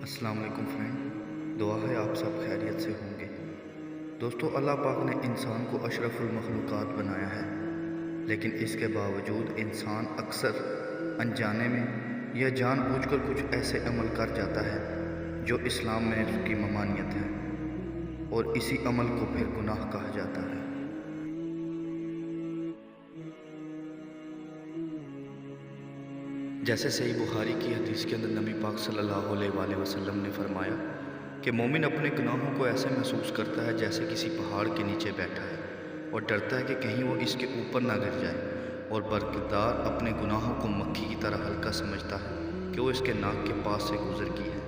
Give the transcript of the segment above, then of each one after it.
السلام علیکم فرینڈ، دعا ہے آپ سب خیریت سے ہوں گے۔ دوستو، اللہ پاک نے انسان کو اشرف المخلوقات بنایا ہے، لیکن اس کے باوجود انسان اکثر انجانے میں یا جان بوجھ کر کچھ ایسے عمل کر جاتا ہے جو اسلام میں اس کی ممانعت ہے، اور اسی عمل کو پھر گناہ کہا جاتا ہے۔ جیسے صحیح بخاری کی حدیث کے اندر نبی پاک صلی اللہ علیہ وآلہ وسلم نے فرمایا کہ مومن اپنے گناہوں کو ایسے محسوس کرتا ہے جیسے کسی پہاڑ کے نیچے بیٹھا ہے اور ڈرتا ہے کہ کہیں وہ اس کے اوپر نہ گر جائے، اور برکتدار اپنے گناہوں کو مکھی کی طرح ہلکا سمجھتا ہے کہ وہ اس کے ناک کے پاس سے گزر گئی ہے۔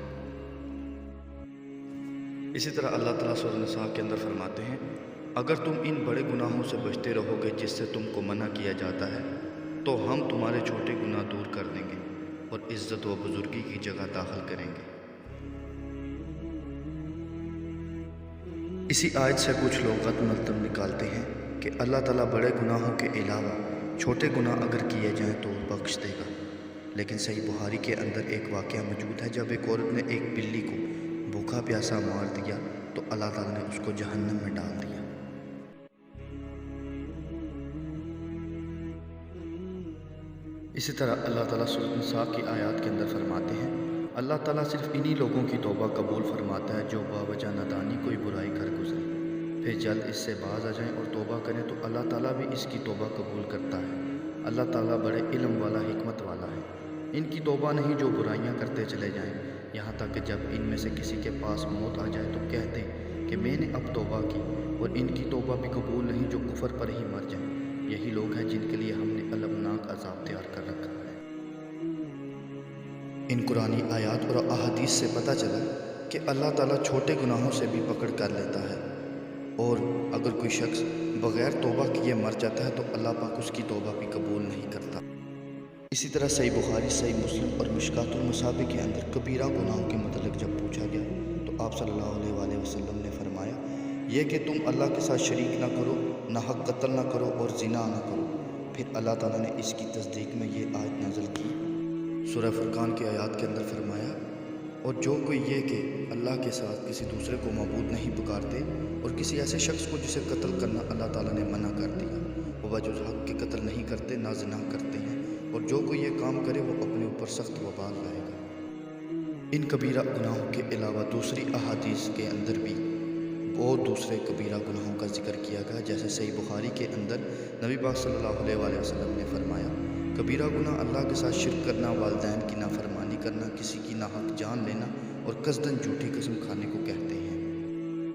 اسی طرح اللہ تعالیٰ سورۃ النساء کے اندر فرماتے ہیں، اگر تم ان بڑے گناہوں سے بچتے رہو گے جس سے تم کو منع کیا جاتا ہے تو ہم تمہارے چھوٹے گناہ دور کر دیں گے اور عزت و بزرگی کی جگہ داخل کریں گے۔ اسی آیت سے کچھ لوگ غلط مطلب نکالتے ہیں کہ اللہ تعالیٰ بڑے گناہوں کے علاوہ چھوٹے گناہ اگر کیے جائیں تو بخش دے گا، لیکن صحیح بخاری کے اندر ایک واقعہ موجود ہے جب ایک عورت نے ایک بلی کو بھوکا پیاسا مار دیا تو اللہ تعالیٰ نے اس کو جہنم میں ڈال دیا۔ اسی طرح اللہ تعالیٰ سورۃ النساء کی آیات کے اندر فرماتے ہیں، اللہ تعالیٰ صرف انہی لوگوں کی توبہ قبول فرماتا ہے جو باوجہ نادانی کوئی برائی کر گزرے، پھر جلد اس سے باز آ جائیں اور توبہ کریں تو اللہ تعالیٰ بھی اس کی توبہ قبول کرتا ہے۔ اللہ تعالیٰ بڑے علم والا، حکمت والا ہے۔ ان کی توبہ نہیں جو برائیاں کرتے چلے جائیں، یہاں تک کہ جب ان میں سے کسی کے پاس موت آ جائے تو کہتے ہیں کہ میں نے اب توبہ کی، اور ان کی توبہ بھی قبول نہیں جو کفر پر ہی مر جائیں۔ یہی لوگ ہیں جن کے لیے ہم نے المناک عذاب تیار کر رکھا ہے۔ ان قرآنی آیات اور احادیث سے پتہ چلا کہ اللہ تعالیٰ چھوٹے گناہوں سے بھی پکڑ کر لیتا ہے، اور اگر کوئی شخص بغیر توبہ کیے مر جاتا ہے تو اللہ پاک اس کی توبہ بھی قبول نہیں کرتا۔ اسی طرح صحیح بخاری، صحیح مسلم اور مشکوٰۃ المصابیح کے اندر کبیرہ گناہوں کے متعلق جب پوچھا گیا تو آپ صلی اللہ علیہ وآلہ وسلم نے فرمایا، یہ کہ تم اللہ کے ساتھ شریک نہ کرو، ناحق قتل نہ کرو اور زنا نہ کرو۔ پھر اللہ تعالیٰ نے اس کی تصدیق میں یہ آیت نازل کی، سورہ فرقان کی آیات کے اندر فرمایا، اور جو کوئی یہ کہ اللہ کے ساتھ کسی دوسرے کو معبود نہیں پکارتے اور کسی ایسے شخص کو جسے قتل کرنا اللہ تعالیٰ نے منع کر دیا، وہ بجز حق کے قتل نہیں کرتے، نہ زنا کرتے ہیں، اور جو کوئی یہ کام کرے وہ اپنے اوپر سخت وبال لائے گا۔ ان کبیرہ گناہوں کے علاوہ دوسری احادیث کے اندر بھی اور دوسرے کبیرہ گناہوں کا ذکر کیا گیا، جیسے صحیح بخاری کے اندر نبی پاک صلی اللہ علیہ وآلہ وسلم نے فرمایا، کبیرہ گناہ اللہ کے ساتھ شرک کرنا، والدین کی نافرمانی کرنا، کسی کی ناحق جان لینا اور قصداً جھوٹی قسم کھانے کو کہتے ہیں۔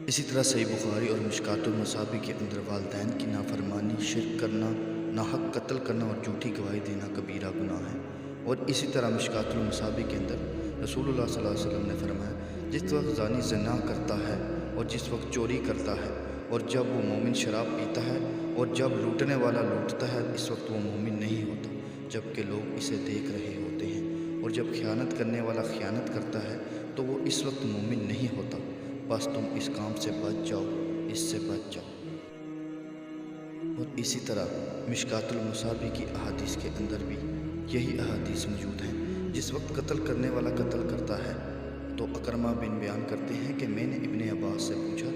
اسی طرح صحیح بخاری اور مشکوٰۃ المصابیح کے اندر والدین کی نافرمانی، شرک کرنا، ناحق قتل کرنا اور جھوٹی گواہی دینا کبیرہ گناہ ہے۔ اور اسی طرح مشکوٰۃ المصابیح کے اندر رسول اللہ صلی اللہ علیہ وسلم نے فرمایا، جس وقت زانی زنا کرتا ہے اور جس وقت چوری کرتا ہے اور جب وہ مومن شراب پیتا ہے اور جب لوٹنے والا لوٹتا ہے، اس وقت وہ مومن نہیں ہوتا جبکہ لوگ اسے دیکھ رہے ہوتے ہیں، اور جب خیانت کرنے والا خیانت کرتا ہے تو وہ اس وقت مومن نہیں ہوتا۔ بس تم اس کام سے بچ جاؤ، اس سے بچ جاؤ۔ اور اسی طرح مشکوٰۃ المصابیح کی احادیث کے اندر بھی یہی احادیث موجود ہیں۔ جس وقت قتل کرنے والا قتل کرتا ہے تو اکرمہ بن بیان کرتے ہیں کہ میں نے ابن عباس سے پوچھا،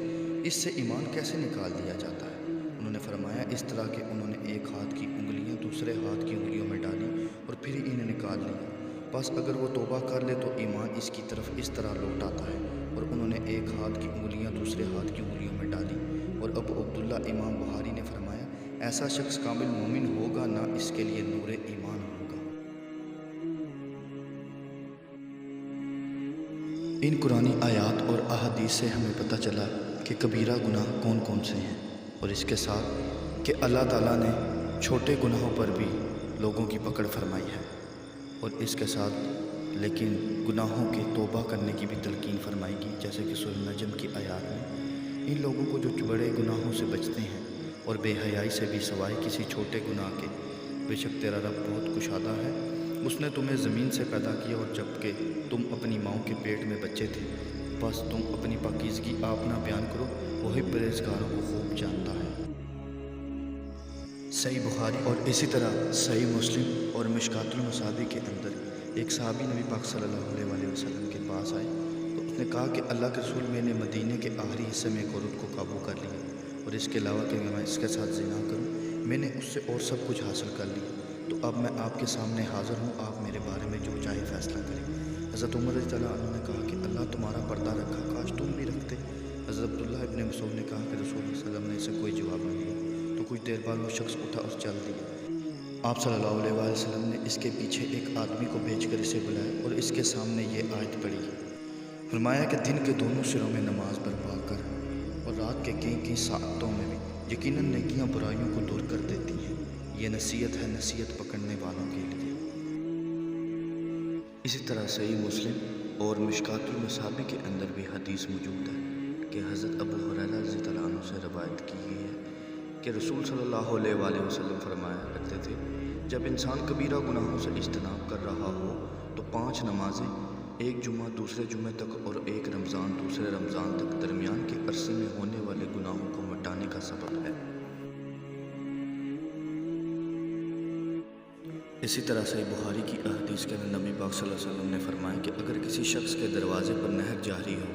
اس سے ایمان کیسے نکال دیا جاتا ہے؟ انہوں نے فرمایا، اس طرح کہ انہوں نے ایک ہاتھ کی انگلیاں دوسرے ہاتھ کی انگلیوں میں ڈالی اور پھر انہیں نکال لیا۔ بس اگر وہ توبہ کر لے تو ایمان اس کی طرف اس طرح لوٹ آتا ہے، اور انہوں نے ایک ہاتھ کی انگلیاں دوسرے ہاتھ کی انگلیوں میں ڈالی۔ اور ابو عبداللہ امام بخاری نے فرمایا، ایسا شخص کامل مومن ہوگا نہ اس کے لیے نور ایمان ہوگا۔ ان قرآنی آیات اور احادیث سے ہمیں پتہ چلا کہ کبیرہ گناہ کون کون سے ہیں، اور اس کے ساتھ کہ اللہ تعالیٰ نے چھوٹے گناہوں پر بھی لوگوں کی پکڑ فرمائی ہے، اور اس کے ساتھ لیکن گناہوں کے توبہ کرنے کی بھی تلقین فرمائی گی، جیسے کہ سورۃ النجم کی آیات میں ان لوگوں کو جو بڑے گناہوں سے بچتے ہیں اور بے حیائی سے بھی سوائے کسی چھوٹے گناہ کے، بے شک تیرا رب بہت کشادہ ہے، اس نے تمہیں زمین سے پیدا کیا اور جبکہ تم اپنی ماؤں کے پیٹ میں بچے تھے، بس تم اپنی پاکیزگی آپ نہ بیان کرو، وہی پرہیزگاروں کو خوب جانتا ہے۔ صحیح بخاری اور اسی طرح صحیح مسلم اور مشکوٰۃ المصابیح کے اندر ایک صحابی نبی پاک صلی اللہ علیہ وسلم کے پاس آئے تو اس نے کہا کہ اللہ کے رسول، میں نے مدینے کے آخری حصے میں ایک عورت کو قابو کر لیا، اور اس کے علاوہ کہ میں اس کے ساتھ زنا کروں، میں نے اس سے اور سب کچھ حاصل کر لیا، تو اب میں آپ کے سامنے حاضر ہوں، آپ میرے بارے میں جو چاہے فیصلہ کریں۔ حضرت عمر رضی اللہ عنہ نے کہا کہ اللہ تمہارا پردہ رکھا، کاش تم بھی رکھتے۔ حضرت عبداللہ ابن مسعود نے کہا کہ رسول اللہ صلی اللہ علیہ وسلم نے اسے کوئی جواب نہیں دیا، تو کچھ دیر بعد وہ شخص اٹھا اور چل دیا۔ آپ صلی اللہ علیہ وسلم نے اس کے پیچھے ایک آدمی کو بھیج کر اسے بلایا اور اس کے سامنے یہ آیت پڑھی، فرمایا کہ دن کے دونوں سروں میں نماز برپا کر اور رات کے کئی ساعتوں میں بھی یقیناً نیکیاں برائیوں کو دور کر دیتی ہیں، یہ نصیحت ہے نصیحت پکڑنے والوں کے لیے۔ اسی طرح صحیح مسلم اور مشکات المصابیح کے اندر بھی حدیث موجود ہے کہ حضرت ابو ہریرہ رضی اللہ عنہ سے روایت کی گئی ہے کہ رسول صلی اللہ علیہ وآلہ وسلم فرمایا کرتے تھے، جب انسان کبیرہ گناہوں سے اجتناب کر رہا ہو تو 5 نمازیں، ایک جمعہ دوسرے جمعے تک اور ایک رمضان دوسرے رمضان تک درمیان کے عرصے میں ہونے والے گناہوں کو مٹانے کا سبب ہے۔ اسی طرح صحیح بخاری کی احادیث کے اندر نبی پاک صلی اللہ علیہ وسلم نے فرمایا کہ اگر کسی شخص کے دروازے پر نہر جاری ہو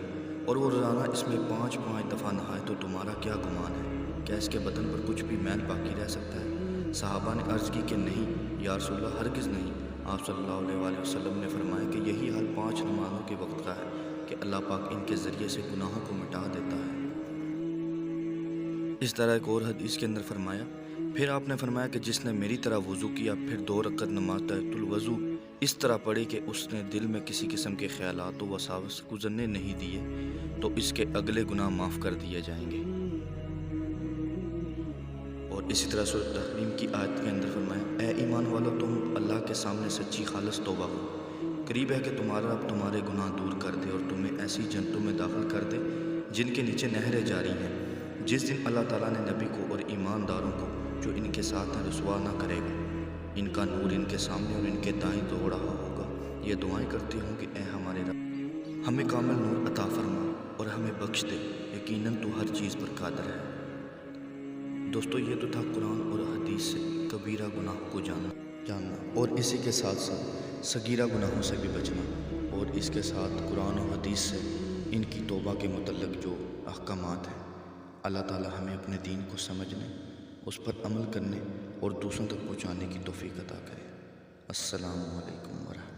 اور وہ روزانہ اس میں 5 دفعہ نہائے تو تمہارا کیا گمان ہے؟ کیا اس کے بدن پر کچھ بھی میل باقی رہ سکتا ہے؟ صحابہ نے عرض کی کہ نہیں یا رسول اللہ، ہرگز نہیں۔ آپ صلی اللہ علیہ وآلہ وسلم نے فرمایا کہ یہی حال 5 نمازوں کے وقت کا ہے کہ اللہ پاک ان کے ذریعے سے گناہوں کو مٹا دیتا ہے۔ اس طرح ایک اور حدیث کے اندر فرمایا، پھر آپ نے فرمایا کہ جس نے میری طرح وضو کیا پھر 2 رکعت نماز تحت الوضو اس طرح پڑھی کہ اس نے دل میں کسی قسم کے خیالات و وساوس گزرنے نہیں دیے تو اس کے اگلے گناہ معاف کر دیے جائیں گے۔ اور اسی طرح سورۃ تحریم کی آیت کے اندر فرمایا، اے ایمان والو، تم اللہ کے سامنے سچی خالص توبہ کرو، قریب ہے کہ تمہارا رب تمہارے گناہ دور کر دے اور تمہیں ایسی جنتوں میں داخل کر دے جن کے نیچے نہریں جاری ہیں۔ جس دن اللہ تعالیٰ نے نبی کو اور ایمانداروں کو جو ان کے ساتھ ہیں رسوا نہ کرے گا، ان کا نور ان کے سامنے اور ان کے دائیں دوڑ رہا ہوگا۔ یہ دعائیں کرتی ہوں کہ اے ہمارے رب، ہمیں کامل نور عطا فرما اور ہمیں بخش دے، یقیناً تو ہر چیز پر قادر ہے۔ دوستو، یہ تو تھا قرآن اور حدیث سے کبیرہ گناہ کو جاننا اور اسی کے ساتھ ساتھ صغیرہ گناہوں سے بھی بچنا، اور اس کے ساتھ قرآن و حدیث سے ان کی توبہ کے متعلق جو احکامات ہیں۔ اللہ تعالی ہمیں اپنے دین کو سمجھنے، اس پر عمل کرنے اور دوسروں تک پہنچانے کی توفیق عطا کرے۔ السلام علیکم ورحمۃ اللہ۔